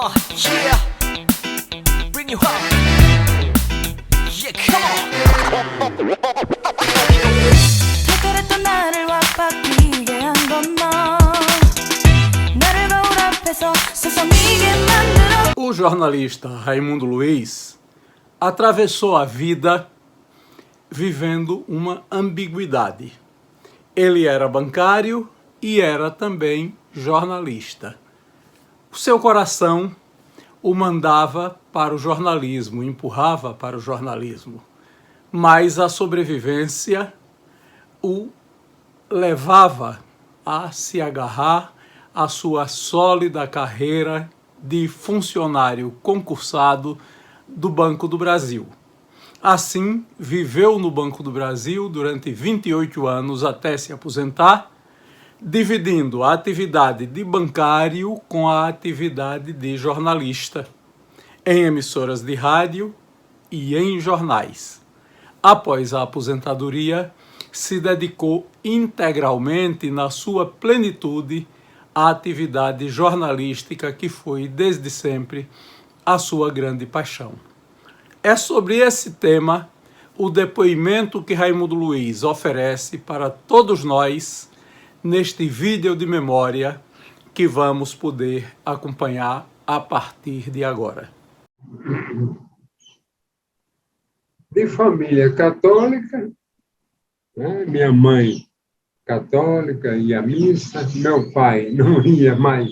Yeah, bring you home. Yeah, come on. 그랬던 나를 완박이게 한 건 너. 나를 거울 앞에서 서성이게 만들어. O jornalista Raimundo Luiz atravessou a vida vivendo uma ambiguidade. Ele era bancário e era também jornalista. O seu coração o mandava para o jornalismo, empurrava para o jornalismo, mas a sobrevivência o levava a se agarrar à sua sólida carreira de funcionário concursado do Banco do Brasil. Assim, viveu no Banco do Brasil durante 28 anos até se aposentar, dividindo a atividade de bancário com a atividade de jornalista, em emissoras de rádio e em jornais. Após a aposentadoria, se dedicou integralmente na sua plenitude à atividade jornalística que foi, desde sempre, a sua grande paixão. É sobre esse tema o depoimento que Raimundo Luiz oferece para todos nós neste vídeo de memória que vamos poder acompanhar a partir de agora. De família católica, né? Minha mãe católica, ia à missa, meu pai não ia mais,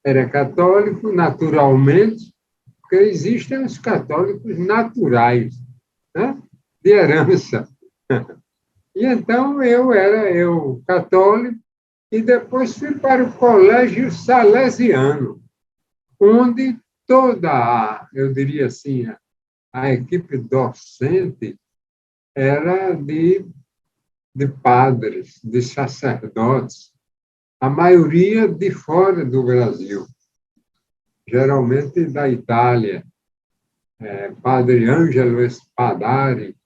era católico naturalmente, porque existem os católicos naturais, né? De herança. E então eu católico, e depois fui para o colégio salesiano, onde toda, eu diria assim, a equipe docente era de padres, de sacerdotes, a maioria de fora do Brasil, geralmente da Itália, padre Ângelo Spadari,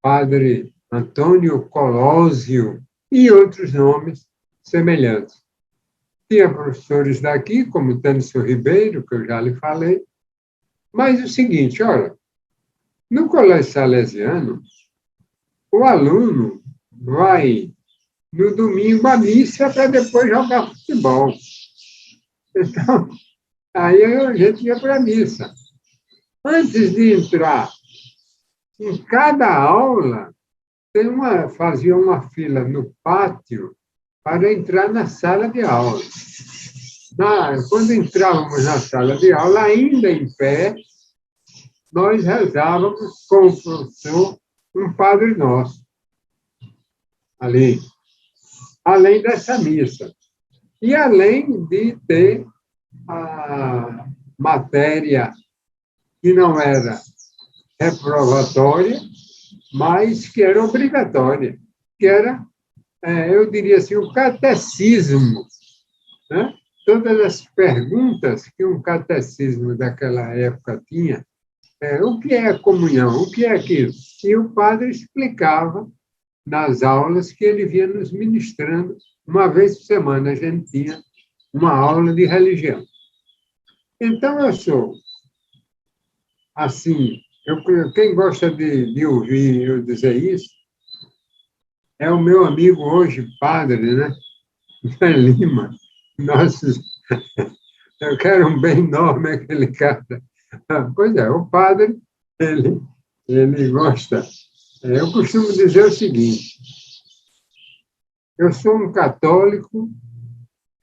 padre Antônio Colósio e outros nomes semelhantes. Tinha professores daqui, como Tâncio Ribeiro, que eu já lhe falei, mas o seguinte, olha, no colégio salesiano, o aluno vai no domingo à missa para depois jogar futebol. Então, aí a gente ia para a missa. Antes de entrar, em cada aula, fazia uma fila no pátio para entrar na sala de aula. Quando entrávamos na sala de aula, ainda em pé, nós rezávamos com o professor um Padre Nosso, ali, além dessa missa. E além de ter a matéria que não era reprovatória, mas que era obrigatória, que era, eu diria assim, o catecismo, né? Todas as perguntas que um catecismo daquela época tinha, o que é a comunhão, o que é aquilo? E o padre explicava nas aulas que ele vinha nos ministrando. Uma vez por semana a gente tinha uma aula de religião. Então, eu sou, assim, quem gosta de ouvir eu dizer isso, é o meu amigo hoje, padre, né? Zé Lima. Nossa, eu quero um bem enorme aquele cara. Pois é, o padre, ele gosta. Eu costumo dizer o seguinte, eu sou um católico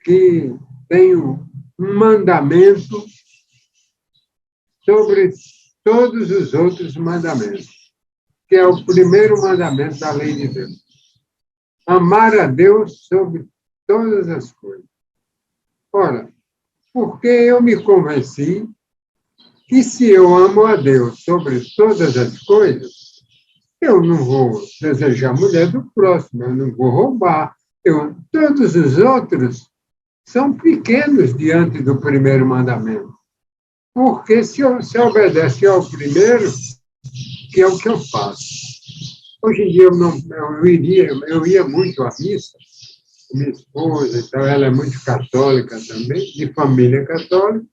que tenho um mandamento sobre todos os outros mandamentos, que é o primeiro mandamento da lei de Deus. Amar a Deus sobre todas as coisas. Ora, porque eu me convenci que se eu amo a Deus sobre todas as coisas, eu não vou desejar a mulher do próximo, eu não vou roubar. Todos os outros são pequenos diante do primeiro mandamento. Porque se obedece ao primeiro, que é o que eu faço. Hoje em dia eu ia muito à missa, minha esposa, então ela é muito católica também, de família católica.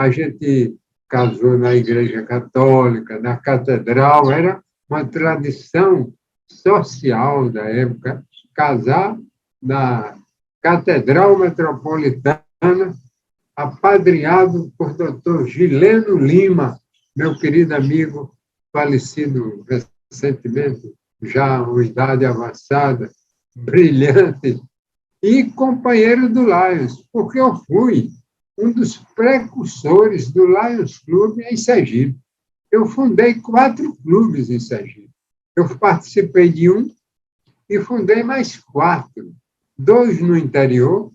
a gente casou na Igreja Católica, na Catedral, era uma tradição social da época, casar na Catedral Metropolitana, apadrinhado por Dr. Gileno Lima, meu querido amigo, falecido recentemente, já com idade avançada, brilhante, e companheiro do Lions, porque eu fui um dos precursores do Lions Clube em Sergipe. Eu fundei 4 clubes em Sergipe. Eu participei de um e fundei mais 4, 2 no interior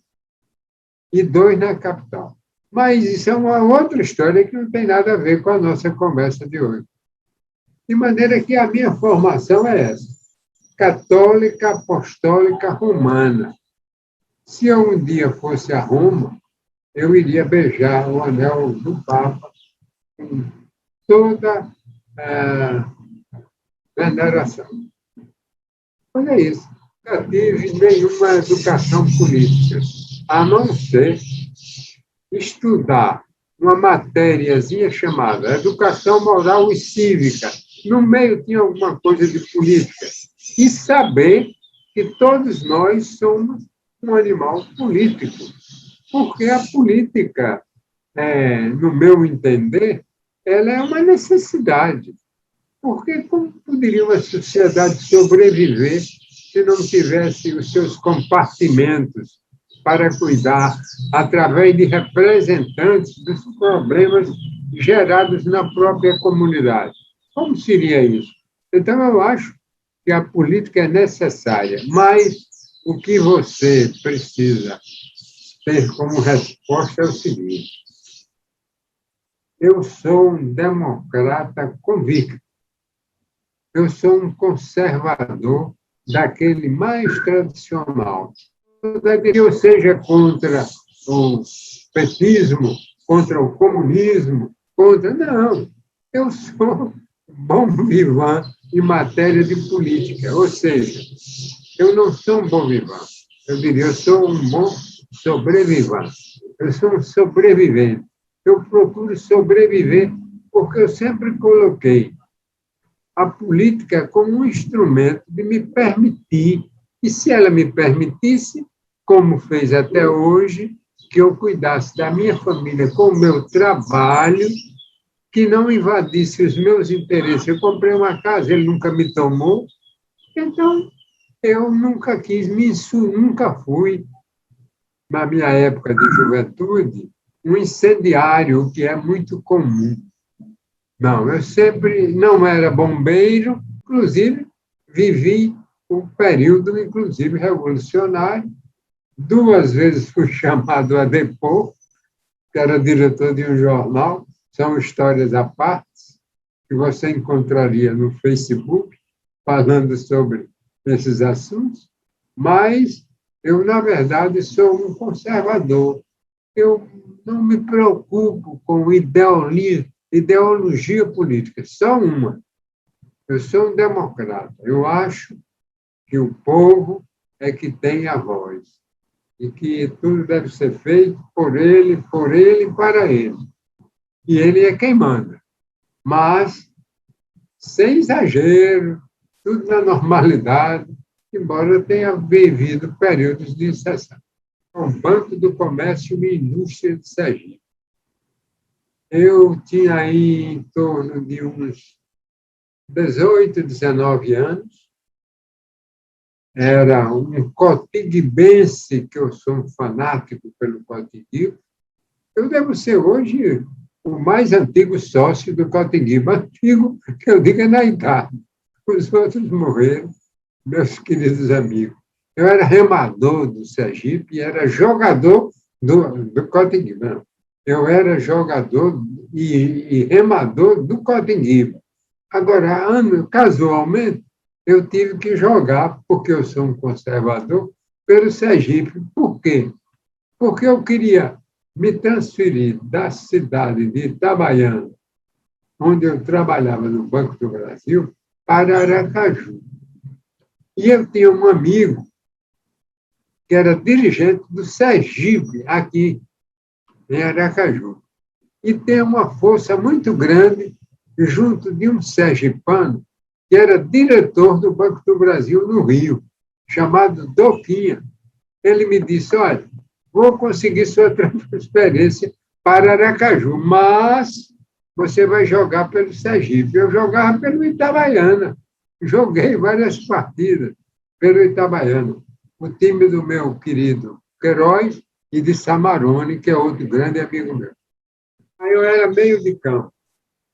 e 2 na capital. Mas isso é uma outra história que não tem nada a ver com a nossa conversa de hoje. De maneira que a minha formação é essa, católica, apostólica, romana. Se eu um dia fosse a Roma, eu iria beijar o anel do Papa com toda a veneração. Olha isso, nunca tive nenhuma educação política, a não ser estudar uma matériazinha chamada Educação Moral e Cívica. No meio tinha alguma coisa de política. E saber que todos nós somos um animal político. Porque a política, no meu entender, ela é uma necessidade. Porque como poderia uma sociedade sobreviver se não tivesse os seus compartimentos para cuidar, através de representantes, dos problemas gerados na própria comunidade? Como seria isso? Então, eu acho que a política é necessária, mas o que você precisa ter como resposta é o seguinte: eu sou um democrata convicto, eu sou um conservador daquele mais tradicional. Não é que eu seja contra o petismo, contra o comunismo, não. Eu sou bom vivant em matéria de política, ou seja, eu não sou um bom vivant, eu diria, eu sou um bom sobrevivante, eu sou um sobrevivente, eu procuro sobreviver porque eu sempre coloquei a política como um instrumento de me permitir, e se ela me permitisse, como fez até hoje, que eu cuidasse da minha família com o meu trabalho, que não invadisse os meus interesses. Eu comprei uma casa, ele nunca me tomou, então eu nunca quis, nunca fui, na minha época de juventude, um incendiário, o que é muito comum. Não, eu sempre não era bombeiro, inclusive vivi um período, inclusive, revolucionário. 2 vezes fui chamado a depor, que era diretor de um jornal, são histórias à parte, que você encontraria no Facebook, falando sobre esses assuntos, mas eu, na verdade, sou um conservador. Eu não me preocupo com ideologia política, só uma. Eu sou um democrata. Eu acho que o povo é que tem a voz e que tudo deve ser feito por ele, para ele. E ele é quem manda. Mas, sem exagero, tudo na normalidade, embora eu tenha vivido períodos de exceção. O Banco do Comércio e Indústria de Sergipe. Eu tinha aí em torno de uns 18, 19 anos. Era um cotiguibense, que eu sou um fanático pelo Cotiguiba. Eu devo ser hoje o mais antigo sócio do Cotiguiba. Antigo, que eu digo, é na idade. Os outros morreram, meus queridos amigos. Eu era remador do Sergipe e era jogador do Cotiguiba. Eu era jogador e remador do Cotiguiba. Agora, casualmente, eu tive que jogar, porque eu sou um conservador, pelo Sergipe. Por quê? Porque eu queria me transferir da cidade de Itabaiana, onde eu trabalhava no Banco do Brasil, para Aracaju. E eu tinha um amigo que era dirigente do Sergipe, aqui em Aracaju. e tem uma força muito grande junto de um sergipano que era diretor do Banco do Brasil no Rio, chamado Doquinha. Ele me disse, olha, vou conseguir sua transferência para Aracaju, mas você vai jogar pelo Sergipe. Eu jogava pelo Itabaiana, joguei várias partidas pelo Itabaiana. O time do meu querido Queiroz e de Samarone, que é outro grande amigo meu. Aí eu era meio de campo.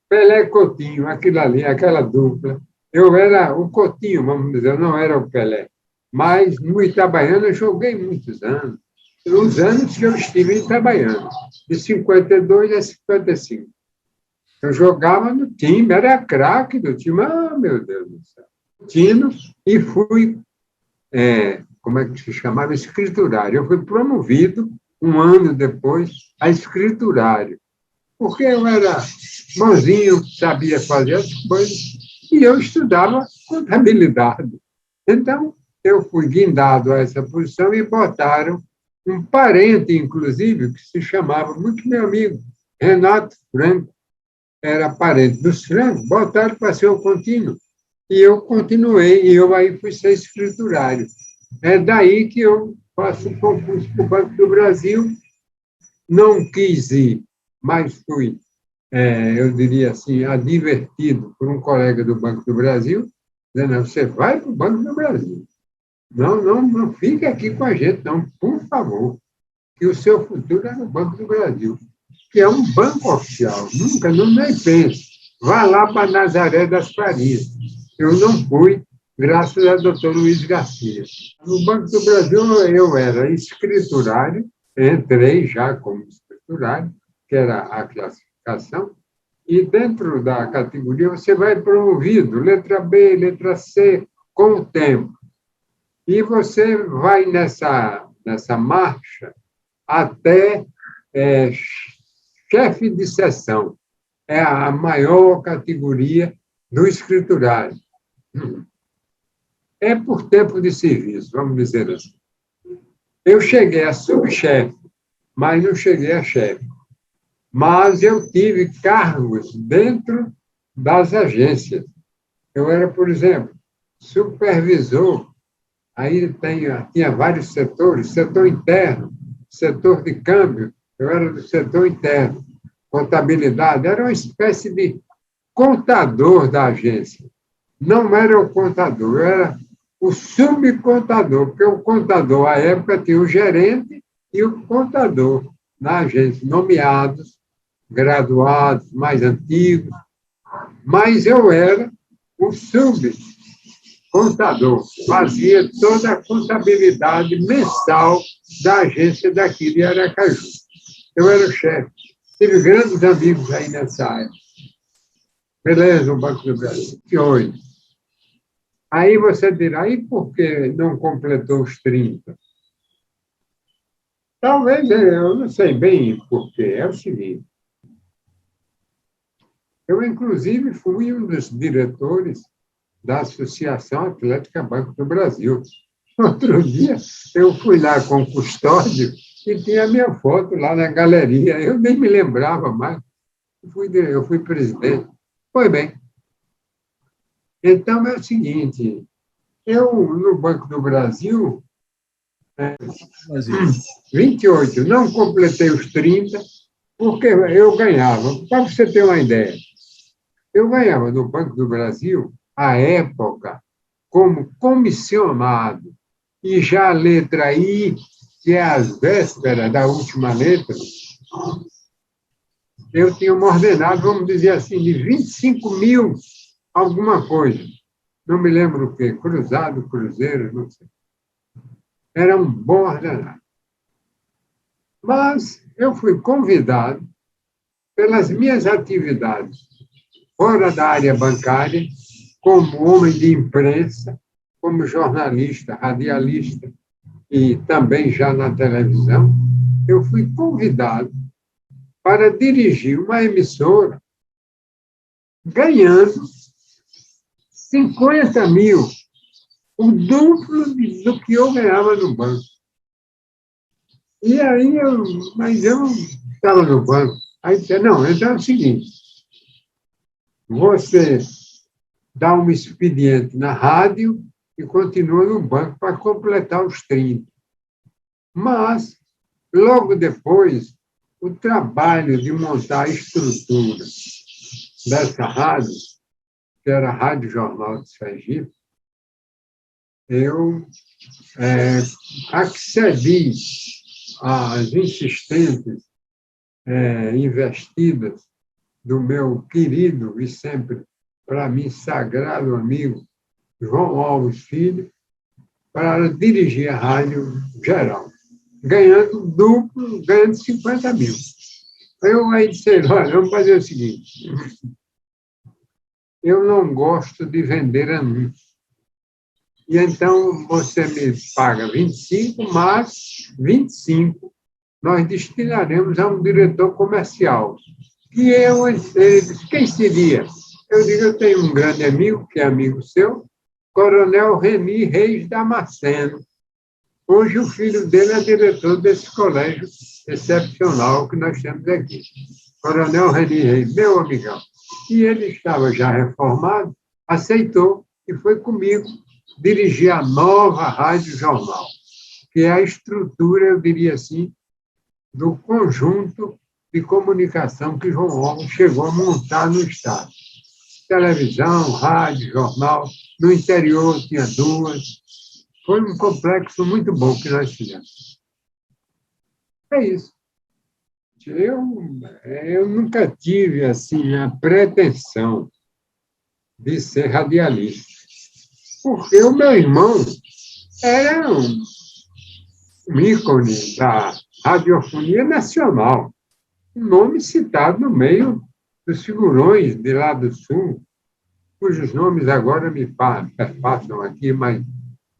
Pelé e Coutinho, aquilo ali, aquela dupla. Eu era o Coutinho, vamos dizer, eu não era o Pelé. Mas no Itabaiana eu joguei muitos anos. Os anos que eu estive em Itabaiana, de 52 a 55. Eu jogava no time, era craque do time. Ah, meu Deus do céu. Tino, e fui, como é que se chamava? Escriturário. Eu fui promovido, um ano depois, a escriturário. Porque eu era bonzinho, sabia fazer as coisas, e eu estudava contabilidade. Então, eu fui guindado a essa posição e botaram um parente, inclusive, que se chamava, muito meu amigo, Renato Franco, era parente dos Francos, botaram para ser o contínuo. E eu continuei, e eu aí fui ser escriturário. É daí que eu faço o concurso para o Banco do Brasil. Não quis ir, mas fui, eu diria assim, advertido por um colega do Banco do Brasil, dizendo, você vai para o Banco do Brasil. Não fique aqui com a gente, não, por favor, que o seu futuro é no Banco do Brasil, que é um banco oficial, nunca, não nem pense, vá lá para Nazaré das Farias. Eu não fui, graças ao doutor Luiz Garcia. No Banco do Brasil eu era escriturário, entrei já como escriturário, que era a classificação, e dentro da categoria você vai promovido, letra B, letra C, com o tempo. E você vai nessa marcha até chefe de seção. É a maior categoria do escriturário. É por tempo de serviço, vamos dizer assim. Eu cheguei a subchefe, mas não cheguei a chefe. Mas eu tive cargos dentro das agências. Eu era, por exemplo, supervisor. Aí tinha vários setores, setor interno, setor de câmbio, eu era do setor interno, contabilidade, era uma espécie de contador da agência. Não era o contador, eu era o subcontador, porque o contador, à época, tinha o gerente e o contador na agência, nomeados, graduados, mais antigos, mas eu era o subcontador, fazia toda a contabilidade mensal da agência daqui de Aracaju. Eu era o chefe. Tive grandes amigos aí nessa área. Beleza, o Banco do Brasil. Que hoje. Aí você dirá, e por que não completou os 30? Talvez, eu não sei bem por quê. É o seguinte. Eu, inclusive, fui um dos diretores da Associação Atlética Banco do Brasil. Outro dia, eu fui lá com o custódio e tinha a minha foto lá na galeria. Eu nem me lembrava mais. Eu fui presidente. Foi bem. Então, é o seguinte, eu, no Banco do Brasil, 28, não completei os 30, porque eu ganhava. Para você ter uma ideia, eu ganhava no Banco do Brasil, à época, como comissionado, e já a letra I, que é as vésperas da última letra, eu tinha um ordenado, vamos dizer assim, de 25 mil, alguma coisa. Não me lembro o quê, cruzado, cruzeiro, não sei. Era um bom ordenado. Mas eu fui convidado, pelas minhas atividades fora da área bancária, como homem de imprensa, como jornalista, radialista, e também já na televisão, eu fui convidado para dirigir uma emissora ganhando 50 mil, o duplo do que eu ganhava no banco. E aí, mas eu estava no banco, Aí disse, não, então é o seguinte, você dá um expediente na rádio e continua no banco para completar os 30. Mas, logo depois, o trabalho de montar a estrutura dessa rádio, que era a Rádio Jornal de Sergipe, eu accedi às insistentes investidas do meu querido e sempre, para mim, sagrado amigo, João Alves Filho, para dirigir a Rádio Geral, ganhando duplo, ganhando 50 mil. Eu aí disse, olha, vamos fazer o seguinte, eu não gosto de vender anúncios. E então você me paga 25, mas 25 nós destinaremos a um diretor comercial. E ele disse, quem seria? Eu digo, eu tenho um grande amigo, que é amigo seu, Coronel Reni Reis Damasceno. Hoje o filho dele é diretor desse colégio excepcional que nós temos aqui. Coronel Reni Reis, meu amigão. E ele estava já reformado, aceitou e foi comigo dirigir a nova Rádio Jornal, que é a estrutura, eu diria assim, do conjunto de comunicação que João Alves chegou a montar no Estado. Televisão, rádio, jornal, no interior tinha 2. Foi um complexo muito bom que nós fizemos. É isso. Eu nunca tive assim, a pretensão de ser radialista, porque o meu irmão era um ícone da radiofonia nacional, um nome citado no meio dos figurões de lá do Sul, cujos nomes agora me passam aqui, mas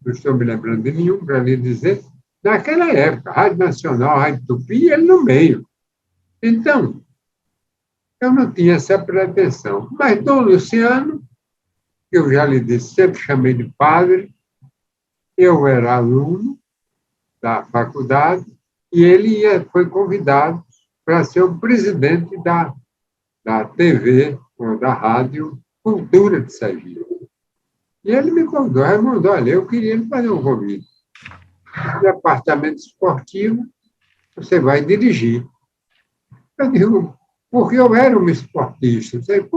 não estou me lembrando de nenhum para lhe dizer. Naquela época, Rádio Nacional, Rádio Tupi, ele no meio. Então, eu não tinha essa pretensão. Mas Dom Luciano, que eu já lhe disse, sempre chamei de padre, eu era aluno da faculdade, e ele foi convidado para ser o presidente da TV, ou da Rádio Cultura de Sergipe. E ele me convidou, Raimundo, olha, eu queria lhe fazer um convite. Departamento esportivo, você vai dirigir. Eu digo, porque eu era um esportista. Eu sei,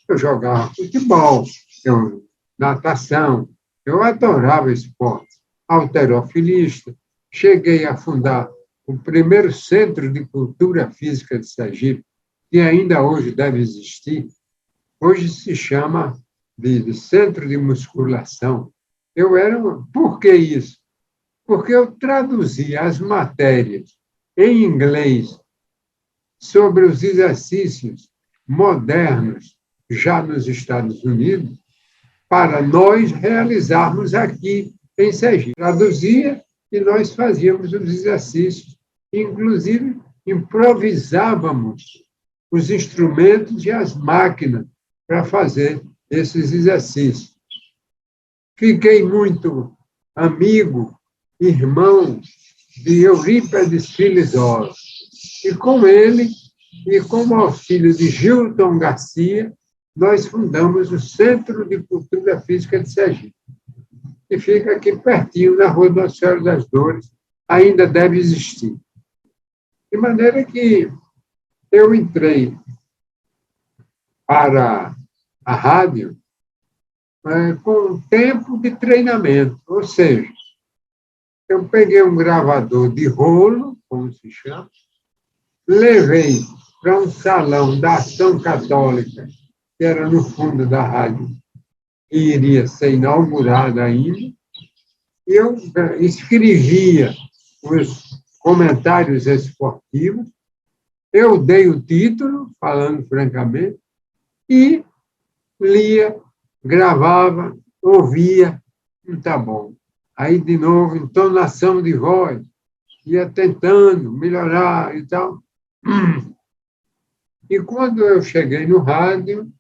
eu jogava futebol, natação, eu adorava esporte, halterofilista. Cheguei a fundar o primeiro centro de cultura física de Sergipe, que ainda hoje deve existir. Hoje se chama de centro de musculação. Por que isso? Porque eu traduzia as matérias em inglês sobre os exercícios modernos já nos Estados Unidos para nós realizarmos aqui em Sergipe. Traduzia e nós fazíamos os exercícios. Inclusive, improvisávamos os instrumentos e as máquinas para fazer esses exercícios. Fiquei muito amigo, irmão de Eurípides Filizólo. E com ele, e com o auxílio de Gilton Garcia, nós fundamos o Centro de Cultura Física de Sergipe, que fica aqui pertinho, na Rua Nossa Senhora das Dores, ainda deve existir. De maneira que eu entrei para a rádio com um tempo de treinamento, ou seja, eu peguei um gravador de rolo, como se chama, levei para um salão da Ação Católica, que era no fundo da rádio, que iria ser inaugurada ainda, e eu escrevia os comentários esportivos, eu dei o título, falando francamente, e lia, gravava, ouvia, tá bom. Aí, de novo, entonação de voz, ia tentando melhorar e tal. E quando eu cheguei no rádio,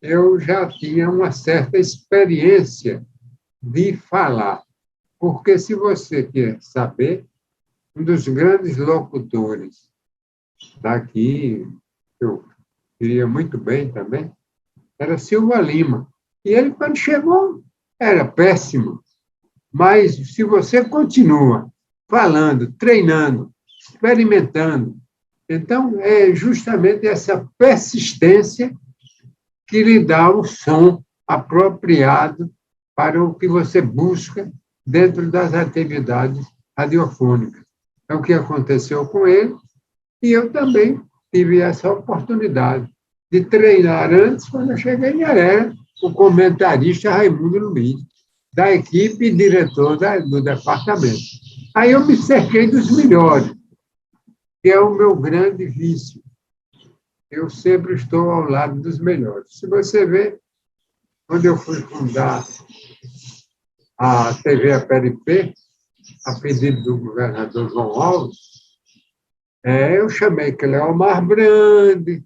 eu já tinha uma certa experiência de falar. Porque, se você quer saber, um dos grandes locutores daqui, eu queria muito bem também, era Silva Lima. E ele, quando chegou, era péssimo. Mas se você continua falando, treinando, experimentando, então é justamente essa persistência que lhe dá o som apropriado para o que você busca dentro das atividades radiofônicas. É o que aconteceu com ele, e eu também tive essa oportunidade de treinar antes, quando eu cheguei, ele era o comentarista Raimundo Luiz, da equipe e diretor do departamento. Aí eu me cerquei dos melhores, que é o meu grande vício. Eu sempre estou ao lado dos melhores. Se você ver, quando eu fui fundar a TV APRP, a pedido do governador João Alves, eu chamei Cleomar Brandi,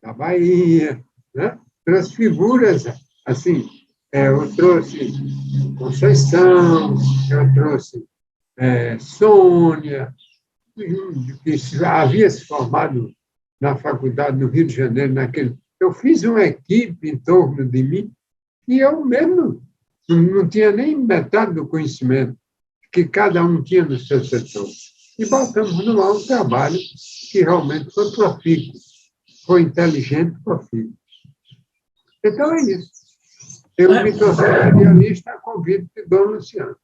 da Bahia, né? Trouxe figuras assim, eu trouxe Conceição, eu trouxe Sônia, que havia se formado na faculdade no Rio de Janeiro, eu fiz uma equipe em torno de mim e eu mesmo não tinha nem metade do conhecimento que cada um tinha no seu setor. E botamos no ar um trabalho que realmente foi profícuo, foi inteligente e profícuo. Então é isso. Eu me tornei radialista a convite de Dom Luciano.